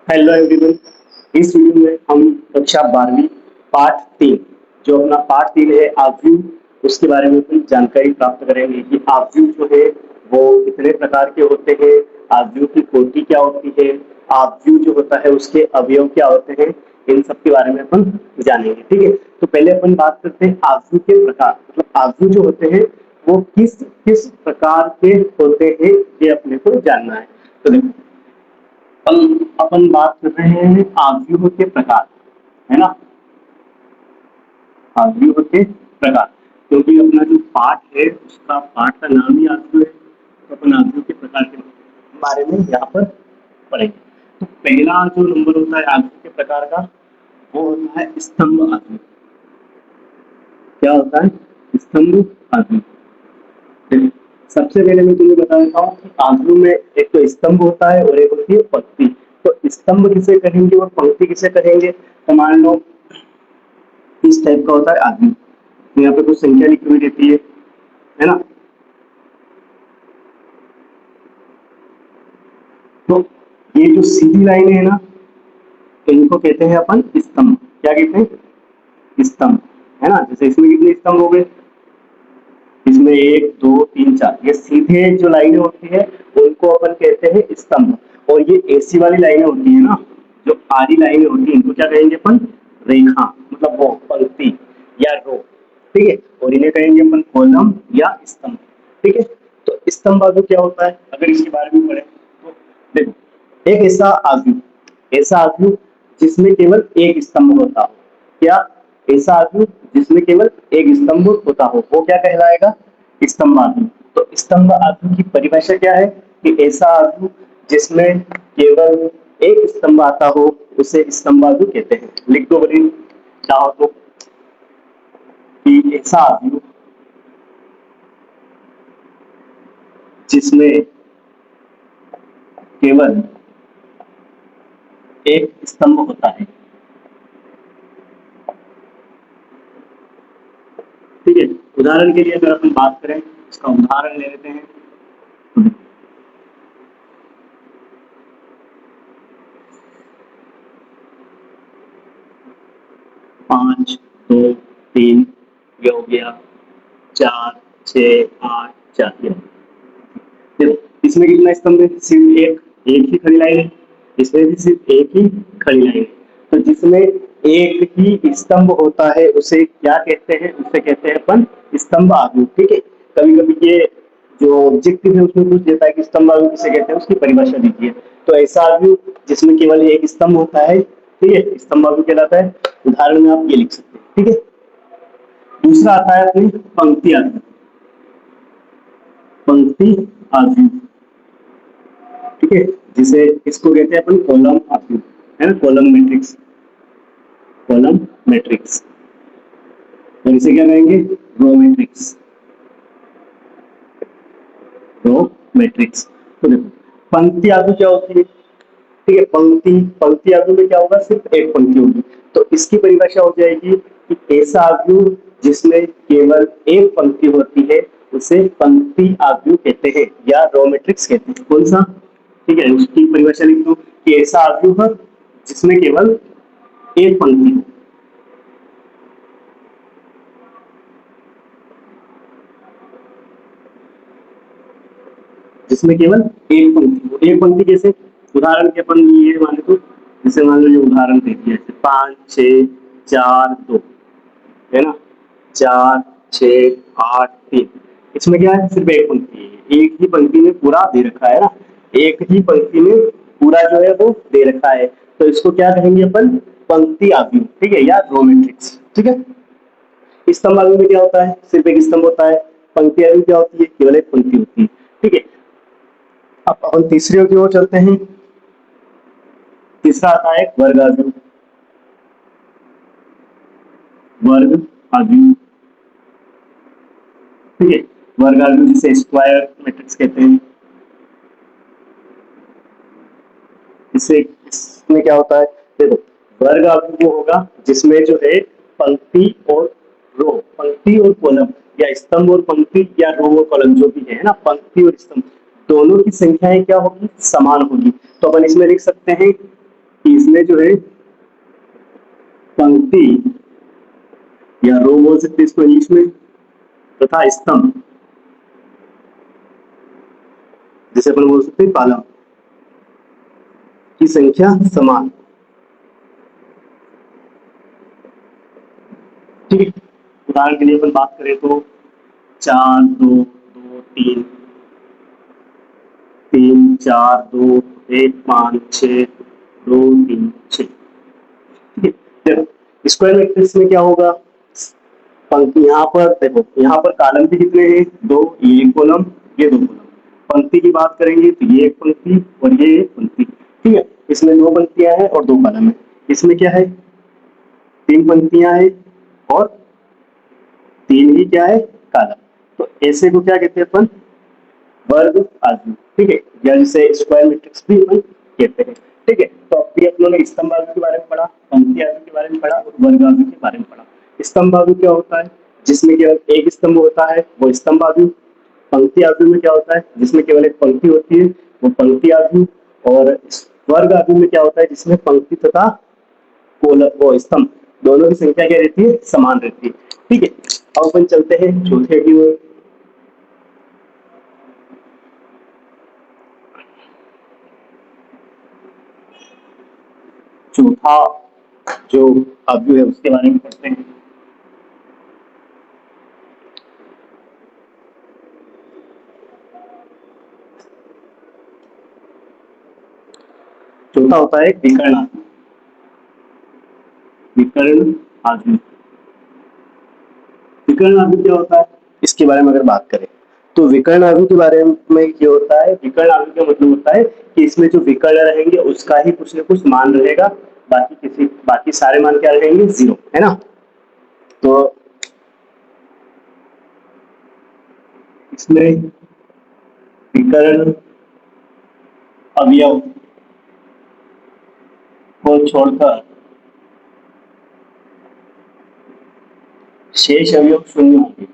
Hello everyone. इस video में हम कक्षा 12वीं पाठ 3 जो अपना पाठ 3 है आव्यूह, उसके बारे में कुछ जानकारी प्राप्त करेंगे कि आव्यूह जो है वो कितने प्रकार के होते हैं, आव्यूह की कोटि क्या होती है, आव्यूह जो होता है उसके अवयव क्या होते हैं, इन सब के बारे में अपन जानेंगे। ठीक है, तो पहले अपन बात करते हैं आव्यूह के प्रकार, मतलब आव्यूह जो होते हैं वो किस किस प्रकार के होते हैं, ये अपने को जानना है। तो देखो, अपन बात कर रहे हैं आव्यूह के प्रकार, है ना। आव्यूह के प्रकार, क्योंकि अपना जो पाठ है उसका पाठ का नाम ही आव्यूह है, तो अपन आव्यूह के प्रकार के बारे में यहाँ पर पढ़ेंगे। तो पहला जो नंबर होता है आव्यूह के प्रकार का, वो होता है स्तंभ आव्यूह। क्या होता है? स्तंभ आव्यूह। सबसे पहले मैं तुम्हें बता देता हूँ कि आव्यूह में एक तो स्तंभ होता है और एक होती है पंक्ति। तो स्तंभ किसे कहेंगे और पंक्ति किसे कहेंगे? तो मान लो इस टाइप का होता है आव्यूह, तो यहाँ पे कुछ संख्या लिखी हुई रहती है ना। तो ये जो सीधी लाइन है ना, तो इनको कहते हैं अपन स्तंभ। क्या कहते हैं? स्तंभ, है ना। जैसे इसमें कितने स्तंभ हो गए? इसमें एक दो तीन चार, ये सीधे जो लाइनें होती है उनको अपन कहते हैं स्तंभ। और ये ऐसी वाली लाइनें होती है ना, जो आड़ी लाइनें होती है, इनको क्या कहेंगे अपन? रेखा, मतलब वो पंक्ति या रो। ठीक है, और इन्हें कहेंगे अपन कॉलम या स्तंभ। ठीक है, तो स्तंभ आव्यूह क्या होता है अगर इसके बारे में पढ़े तो देखो, एक ऐसा आव्यूह जिसमें केवल एक स्तंभ होता हो। क्या? ऐसा आव्यूह जिसमें केवल एक स्तंभ होता हो, वो क्या कहलाएगा? स्तंभ आव्यूह। तो स्तंभ आव्यूह की परिभाषा क्या है? कि ऐसा आव्यूह जिसमें केवल एक स्तंभ आता हो उसे स्तंभ आव्यूह कहते हैं। लिख दो बड़ी चाहो तो, कि ऐसा आव्यूह जिसमें केवल एक स्तंभ होता है। ठीक है, उदाहरण के लिए अगर अपन बात करें, इसका उदाहरण ले लेते हैं। 5 2 3, ये हो गया 4 6 8 4। देखो, इसमें कितना स्तंभ है? सिर्फ एक, एक ही खड़ी लाइन है। इसमें भी सिर्फ एक ही खड़ी लाइन है। तो जिसमें एक ही स्तंभ होता है उसे क्या कहते हैं? उसे कहते हैं अपन स्तंभ आव्यूह। ठीक है, कभी कभी ये जो ऑब्जेक्टिव है उसमें पूछ देता है कि स्तंभ आव्यूह किसे कहते हैं, उसकी परिभाषा दीजिए। तो ऐसा आव्यूह जिसमें केवल एक स्तंभ होता है, ठीक है, स्तंभ आव्यूह कहलाता है। उदाहरण में आप ये लिख सकते हैं। ठीक है, दूसरा आता है अपनी पंक्ति आव्यूह। पंक्ति आव्यूह, ठीक है, जिसे इसको कहते हैं अपन कॉलम आव्यूह, है ना। कॉलम मैट्रिक्स, कॉलम मैट्रिक्स, और इसे क्या कहेंगे? Row matrix, row matrix. तो देखो, पंक्ति आव्यूह क्या होती है? ठीक है, पंक्ति पंक्ति आव्यूह में क्या होगा? सिर्फ एक पंक्ति होगी। तो इसकी परिभाषा हो जाएगी कि ऐसा आव्यूह जिसमें केवल एक पंक्ति होती है उसे पंक्ति आव्यूह कहते हैं या रो मैट्रिक्स कहते हैं। कौन सा? ठीक है, उसकी परिभाषा लिख दो कि ऐसा आव्यूह जिसमें केवल एक पंक्ति हो, जिसमें केवल एक पंक्ति हो। एक पंक्ति कैसे? उदाहरण के अपन ये मान लो, जैसे मान लो ये उदाहरण दे दिया है 5 6 4 2, है ना। 4 6 8 3, इसमें क्या है? सिर्फ एक पंक्ति है, एक ही पंक्ति में पूरा दे रखा है ना। एक ही पंक्ति में पूरा जो है वो दे रखा है, तो इसको क्या कहेंगे अपन? पंक्ति आव्यूह। ठीक है, या रो मैट्रिक्स। ठीक है, स्तंभ आव्यूह में क्या होता है? सिर्फ एक स्तंभ होता है। पंक्ति आव्यूह क्या होती है? केवल एक पंक्ति होती है। ठीक है, अब अपन तीसरे की ओर चलते हैं। तीसरा आता है वर्ग आव्यूह। वर्ग आव्यूह, ठीक है, वर्ग आव्यूह जिसे स्क्वायर मैट्रिक्स कहते हैं। इससे इसमें क्या होता है? देखो, वर्ग आव्यूह वो होगा जिसमें जो है पंक्ति और रो, पंक्ति और कॉलम, या स्तंभ और पंक्ति, या रो और कॉलम, जो भी है ना, पंक्ति और स्तंभ दोनों की संख्याएं क्या होगी? समान होगी। तो अपन इसमें लिख सकते हैं कि इसमें जो है पंक्ति या रो बोल सकते इसको इंग्लिश में, तथा स्तंभ जैसे अपन बोल सकते हैं कॉलम की संख्या समान। ठीक है, उदाहरण के लिए अपन बात करें तो 4 2 2 3 3 4 2 1 5 6 2 3 6। ठीक है, देखो स्क्वायर मैट्रिक्स में क्या होगा, पंक्ति यहाँ पर देखो, यहाँ पर कॉलम भी कितने हैं, दो, ये एक कॉलम, ये दो कॉलम। पंक्ति की बात करेंगे तो ये एक पंक्ति और ये एक पंक्ति। ठीक है, इसमें दो पंक्तियां हैं और दो कॉलम है। इसमें क्या है, तीन पंक्तियां हैं और तीन ही क्या है, कॉलम। तो ऐसे को क्या कहते हैं अपन, वर्ग आव्यूह। ठीक है, या जिसे स्क्वायर मैट्रिक्स भी अपन कहते हैं। ठीक है, तो अभी अपनों ने स्तंभ आव्यूह के बारे में पढ़ा, पंक्ति आव्यूह के बारे में पढ़ा और वर्ग आव्यूह के बारे में पढ़ा। स्तंभ आव्यूह क्या होता है, जिसमें केवल एक स्तंभ होता है, वो स्तंभ आव्यूह। पंक्ति आव्यूह में क्या होता है, जिसमें केवल एक पंक्ति होती है, वो पंक्ति आव्यूह। और वर्ग आव्यूह में क्या होता है, जिसमें पंक्ति तथा वो स्तंभ दोनों की संख्या क्या रहती है, समान रहती है। ठीक है, अब अपन चलते हैं चौथे की ओर। चौथा जो आव्यूह है उसके बारे में पढ़ते हैं। चौथा होता है विकर्ण आव्यूह। विकर्ण आव्यूह, विकर्ण आव्यूह क्या होता है, इसके बारे में अगर बात करें तो विकर्ण आव्यूह के बारे में क्या होता है, विकर्ण आव्यूह का मतलब होता है कि इसमें जो विकर्ण रहेंगे उसका ही कुछ न कुछ मान रहेगा, बाकी सारे मान क्या रहेंगे, जीरो, है ना। तो इसमें विकर्ण अवयव को छोड़कर शेष अवयव शून्य होंगे।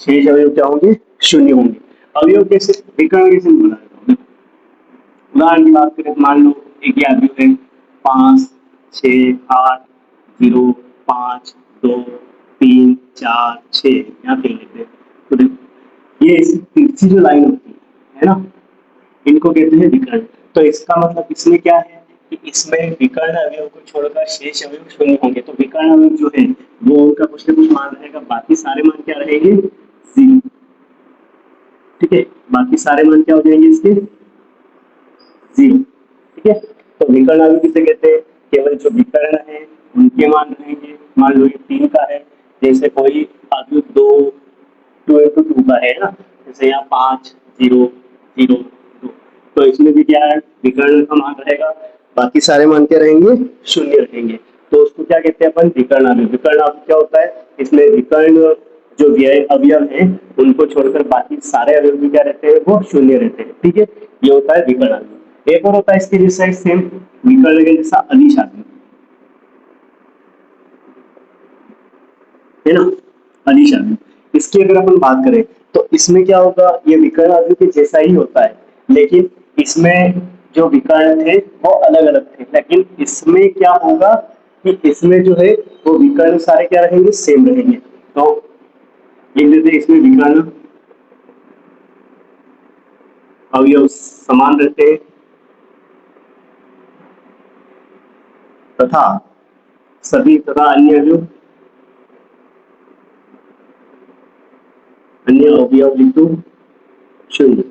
शेष अवयव क्या होंगे, शून्य होंगे। अवयव कैसे, विकर्ण कैसे बना देता हूँ। उदाहरण की बात करें तो मान लो एक ही आव्यूह है 5 6 8 0 5 2 3 4 6, यहाँ पे लिखते हैं। तो देखो ये तिरछी जो लाइन होती है ना, इनको कहते हैं विकर्ण। तो इसका मतलब इसमें क्या है कि इसमें विकर्ण अवयव को छोड़कर शेष अवयव शून्य होंगे। तो विकर्ण अवयव जो है वो उनका कुछ न कुछ मान रहेगा, बाकी सारे मान क्या रहेंगे, जीरो। ठीक है, बाकी सारे मान क्या हो जाएंगे इसके, जीरो। ठीक है, तो विकर्ण अवयव किसे कहते हैं, केवल जो विकर्ण है उनके मान रहेंगे। मान लो ये 3 का है, जैसे कोई अवयव 2 का है ना, जैसे यहाँ 5 0 0 2, तो इसमें भी क्या है, विकर्ण का मान रहेगा, बाकी सारे मान क्या रहेंगे, शून्य रहेंगे। तो उसको क्या कहते हैं अपन, विकर्ण अवयव। विकर्ण अवयव क्या होता है, इसमें विकर्ण जो व्यय अवयव है उनको छोड़कर बाकी सारे अवयव भी क्या रहते हैं, वो शून्य रहते हैं। ठीक है, ये होता है विकर्ण अवयव। एक और होता है इसके जैसा सेम विकर्ण के जैसा अदिश अवयव, है ना, अदिश अवयव। इसकी अगर अपन बात करें तो इसमें क्या होगा, ये विकर्ण अवयव के जैसा ही होता है, लेकिन इसमें जो विकर्ण थे वो अलग अलग थे। लेकिन इसमें क्या होगा कि इसमें जो है वो विकर्ण सारे क्या रहेंगे, सेम रहेंगे। तो लिख देते हैं इसमें विकर्ण अवयव समान रहते हैं तथा सभी तथा अन्य अवयव बिंदु शून्य।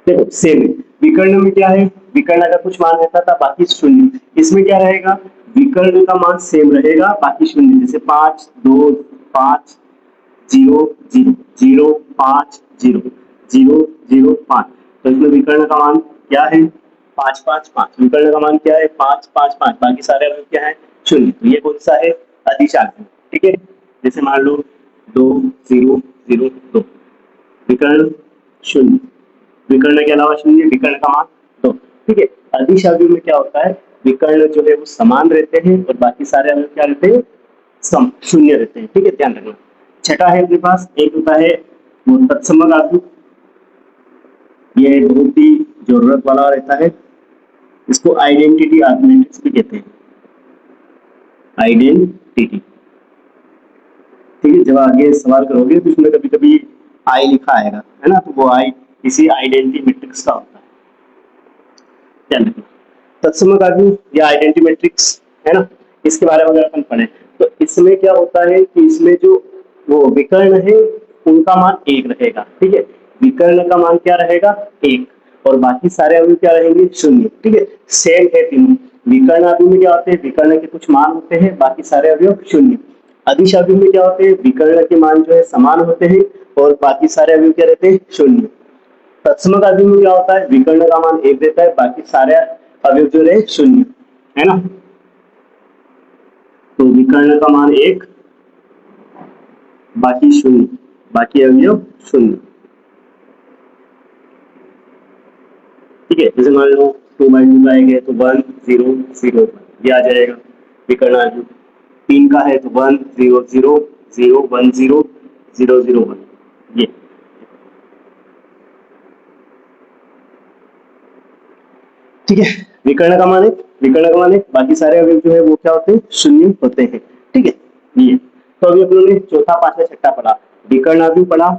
देखो सेम है, विकर्ण में क्या है, विकर्ण का कुछ मान रहता था बाकी शून्य। इसमें क्या रहेगा, विकर्ण का मान सेम रहेगा बाकी शून्य। जैसे 5 2 5 0 0 0 5 0 0 0 5, तो इसमें विकर्ण का मान क्या है, 5 5 5। विकर्ण का मान क्या है, 5 5 5, बाकी सारे अवयव क्या है, शून्य। तो ये कौन सा है, अदिश आव्यूह। ठीक है, जैसे मान लो 2 0 0 2, विकर्ण शून्य, विकर्ण के अलावा शून्य, विकर्ण का मान 2। ठीक है, अदिश आव्यूह में क्या होता है, विकर्ण जो है वो समान रहते हैं और बाकी सारे अवयव क्या रहते हैं, सम शून्य रहते हैं। ठीक है, ध्यान रखना। छठा है अपने पास, एक होता है वो तत्समक आदमी, ये बहुत ही जरूरत वाला रहता है। इसको आइडेंटिटी मैट्रिक्स भी कहते हैं, आइडेंटिटी। ठीक है, जब आगे सवाल करोगे तो उसमें कभी कभी आई लिखा आएगा, है ना, तो वो आई इसी आइडेंटिटी मैट्रिक्स का होता है। ध्यान रखना, तत्समक आदमी या आइडेंटिटी मैट्रिक्स, है ना, इसके बारे में अगर अपन पढ़े तो इसमें क्या होता है कि इसमें जो वो विकर्ण है उनका मान एक रहेगा। ठीक है, विकर्ण का मान क्या रहेगा, एक, और बाकी सारे अवयव क्या रहेंगे, शून्य। ठीक है, सेम है तीनों। विकर्ण आदि में क्या होते हैं, विकर्ण के कुछ मान होते हैं, बाकी सारे अवयव शून्य। अदिश आदि में क्या होते हैं, विकर्ण के मान जो है समान होते हैं और बाकी सारे अवयव क्या रहते हैं, शून्य। तत्समक आदि में क्या होता है, विकर्ण का मान एक रहता है, बाकी सारे अवयव जो रहे शून्य, है ना। तो विकर्ण का मान एक, बाकी शून्य, बाकी अवयव शून्य। ठीक है, जैसे मान लो 2/2 का है तो 1 0 0 ये आ जाएगा विकर्ण आदि। 3 का है तो 1 0 0 0 1 0 0 0 1 ये। ठीक है, विकर्ण का मान है, विकर्ण का मान है, बाकी सारे अवयव जो है वो क्या होते हैं, शून्य होते हैं। ठीक है, ये तो अभी अपन ने चौथा पांचवा छठा पढ़ा, विकर्ण आदि पढ़ा।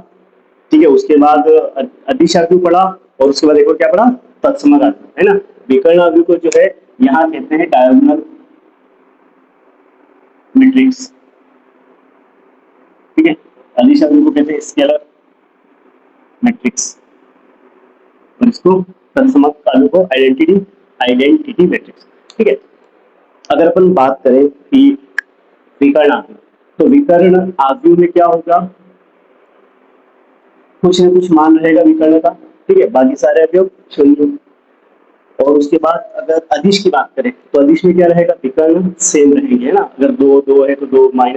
ठीक है, उसके बाद अदिश आदि पढ़ा, और उसके बाद एक और क्या पढ़ा, तत्समक आदि, है ना। विकर्ण आदि को जो है यहाँ कहते हैं डायगोनल मैट्रिक्स। ठीक है, अदिश आदि को कहते हैं स्केलर मैट्रिक्स, और इसको तत्समक आदि को आइडेंटिटी आइडेंटिटी मैट्रिक्स। ठीक है, अगर अपन बात करें कि विकर्ण आदि, तो विकर्ण आदि में क्या होगा, कुछ न कुछ मान रहेगा विकर्ण का। ठीक है, बाकी सारे अवयव शून्य। और उसके बाद अगर अदिश की बात करें तो अदिश में क्या रहेगा, विकर्ण सेम रहेंगे, है ना। अगर दो दो है तो दो, -1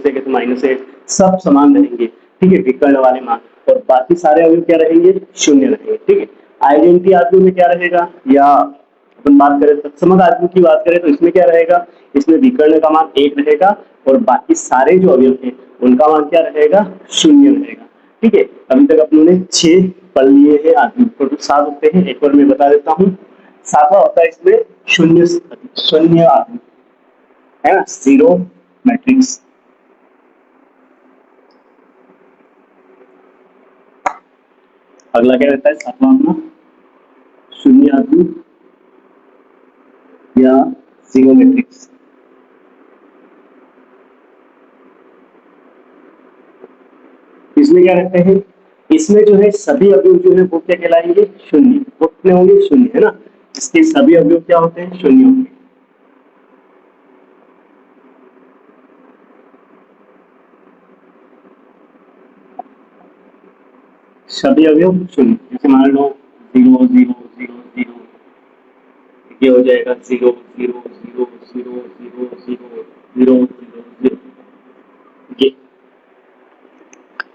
है तो -1, सब समान रहेंगे। ठीक है, विकर्ण वाले मान, और बाकी सारे अवयव क्या रहेंगे, शून्य रहेंगे। ठीक है, आइडेंटिटी आदमी में क्या रहेगा, या अपन बात करें तत्समक आदमी की बात करें तो इसमें क्या रहेगा, इसमें विकर्ण का मान एक रहेगा और बाकी सारे जो अवयव हैं उनका मान क्या रहेगा, शून्य रहेगा। ठीक है, अभी तक अपनों ने 6 पढ़ लिए हैं आदमी, टोटल 7 होते हैं। एक बार मैं बता देता हूँ, सातवां होता है इसमें शून्य, शून्य आदमी, है ना, जीरो मैट्रिक्स। अगला क्या रहता है सातवां अपना, शून्य आदमी या जीरो मैट्रिक्स। इसमें क्या रहते हैं, इसमें जो है सभी अवयव जो है वो क्या कहलाएंगे, शून्य। वो कितने होंगे, शून्य, है ना। इसके सभी अवयव क्या होते हैं, शून्य होंगे। सभी अवयव शून्य, जैसे मान लो 0 0 0 0, ये हो जाएगा 0 0 0 0 0 0 0 0 0 ये।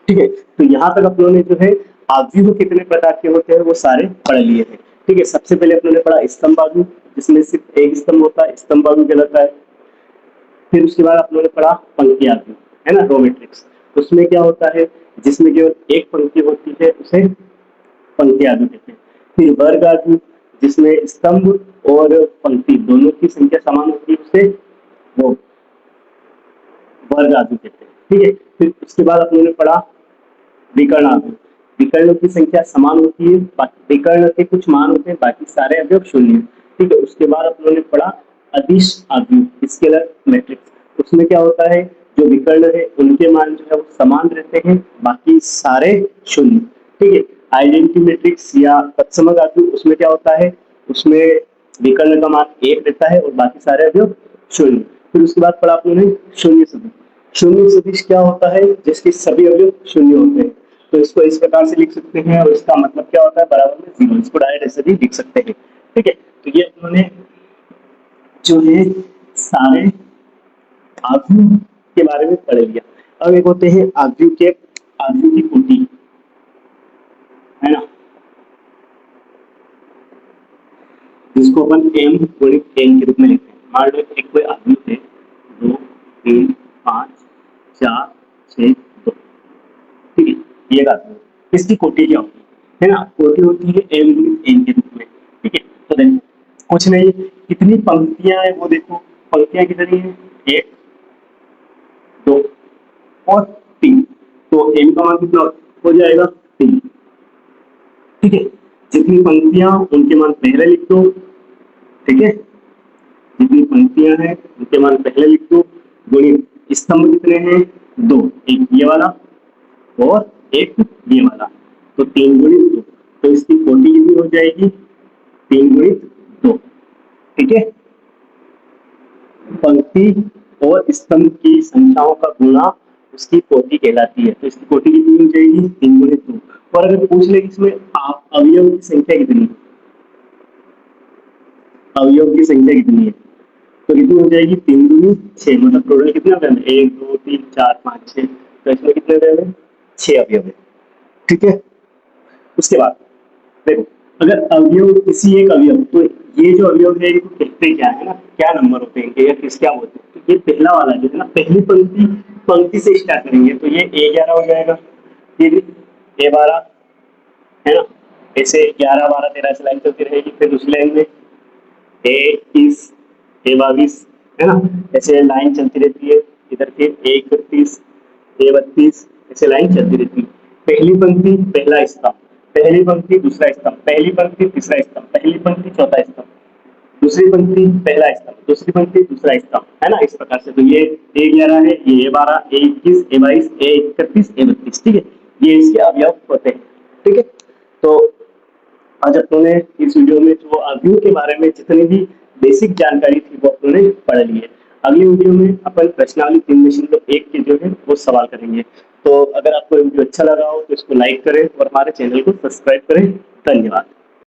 ठीक है, तो यहाँ तक अपनों ने जो है आव्यूह कितने प्रकार के होते हैं वो सारे पढ़ लिए हैं। ठीक है, सबसे पहले अपनों ने पढ़ा स्तंभ आव्यूह, जिसमें सिर्फ एक स्तंभ होता है, स्तंभ आव्यूह कहलाता है। फिर उसके बाद अपनों ने पढ़ा पंक्ति आव्यूह, है ना, रो मैट्रिक्स। उसमें क्या होता है, जिसमें केवल एक पंक्ति होती है उसे पंक्ति आव्यूह कहते हैं। फिर वर्ग आव्यूह, जिसमें स्तंभ और पंक्ति दोनों की संख्या समान होती है उसे वो वर्ग आव्यूह कहते हैं। ठीक है, फिर उसके बाद अपनों ने पढ़ा विकर्ण आव्यूह, विकर्णों की संख्या समान होती है, विकर्ण के कुछ मान होते हैं, बाकी सारे अवयव शून्य। ठीक है, उसके बाद अपनों ने पढ़ा अदिश आव्यूह, स्केलर मैट्रिक्स। उसमें क्या होता है, जो विकर्ण है उनके मान जो है वो समान रहते हैं, बाकी सारे शून्य। ठीक है, आइडेंटिटी मैट्रिक्स या तत्समक आव्यूह, उसमें क्या होता है, उसमें विकर्ण का मान एक रहता है और बाकी सारे अवयव शून्य। फिर उसके बाद पढ़ा अपनों ने शून्य सदिश। शून्य सदिश क्या होता है, जिसके सभी अवयव शून्य होते हैं। तो इसको इस प्रकार से लिख सकते हैं, और इसका मतलब क्या होता है, बराबर में जीरो। इसको डायरेक्ट ऐसे भी लिख सकते हैं। ठीक है, तो ये उन्होंने जो है सारे आव्यूह के बारे में पढ़ लिया। अब एक होते हैं आव्यूह की कोटि, है ना, जिसको अपन एम गुणित एन के रूप में लिखते हैं। मान लो एक कोई आव्यूह है 2 3 5 4 6 2। ठीक है, ये बात है। इसकी कोटि क्या होगी, है ना, कोटि होती है m गुणित n के रूप में। ठीक है, तो देखो कुछ नहीं, कितनी पंक्तियां है वो देखो, पंक्तियां कितनी है, एक, दो और तीन। तो m का मान कितना हो जाएगा, तीन। ठीक है, जितनी पंक्तियां उनके मान पहले लिख दो। ठीक है, जितनी पंक्तियां हैं उनके मान पहले लिख दो, गुणित स्तंभ कितने हैं, दो, एक ये वाला और एक ये वाला, तो तीन गुणित दो, तो इसकी कोटि कितनी हो जाएगी, तीन गुणित दो। ठीक है, पंक्ति और स्तंभ की संख्याओं का गुणा उसकी कोटि कहलाती है, तो इसकी कोटि कितनी हो जाएगी, तीन गुणित दो। और अगर पूछ ले इसमें अवयव की संख्या कितनी है, अवयव की संख्या कितनी है, तो कितनी हो जाएगी, तीन दूनी छह, मतलब टोटल कितने अवयव है, एक दो तीन चार पाँच छह, तो इसमें कितने अवयव है, छह अवयव है। ठीक है, उसके बाद देखो, अगर अवयव किसी एक अवयव, तो ये जो अवयव है इनको कहते क्या है ना, क्या नंबर होते हैं इनके, या किस क्या बोलते हैं, तो ये पहला वाला जो है ना, पहली पंक्ति, पंक्ति से स्टार्ट करेंगे तो ये A11 हो जाएगा, ये भी A12, है ना, ऐसे 11 12 13 से लाइन चलती रहेगी। फिर दूसरी लाइन में A21 A22, है ना, ऐसे लाइन चलती रहती है, इधर के A31 A32, ऐसे लाइन चलती रहती है। पहली पंक्ति पहला स्तंभ, पहली पंक्ति दूसरा स्तंभ, पहली पंक्ति तीसरा स्तंभ, पहली पंक्ति चौथा स्तंभ, दूसरी पंक्ति पहला स्तंभ, दूसरी पंक्ति दूसरा स्तंभ, है ना, इस प्रकार से। तो ये A11 है, ये A12 A21 A22 A31 A32। ठीक है, ये इसके अवयव होते हैं। ठीक है, तो आज अपने इस वीडियो में जो अवयव के बारे में जितनी भी बेसिक जानकारी थी वो अपने पढ़ ली है। अगली वीडियो में अपन प्रश्नावली 3.1 के जो है वो सवाल करेंगे। तो अगर आपको वीडियो अच्छा लगा हो तो इसको लाइक करें और हमारे चैनल को सब्सक्राइब करें। धन्यवाद।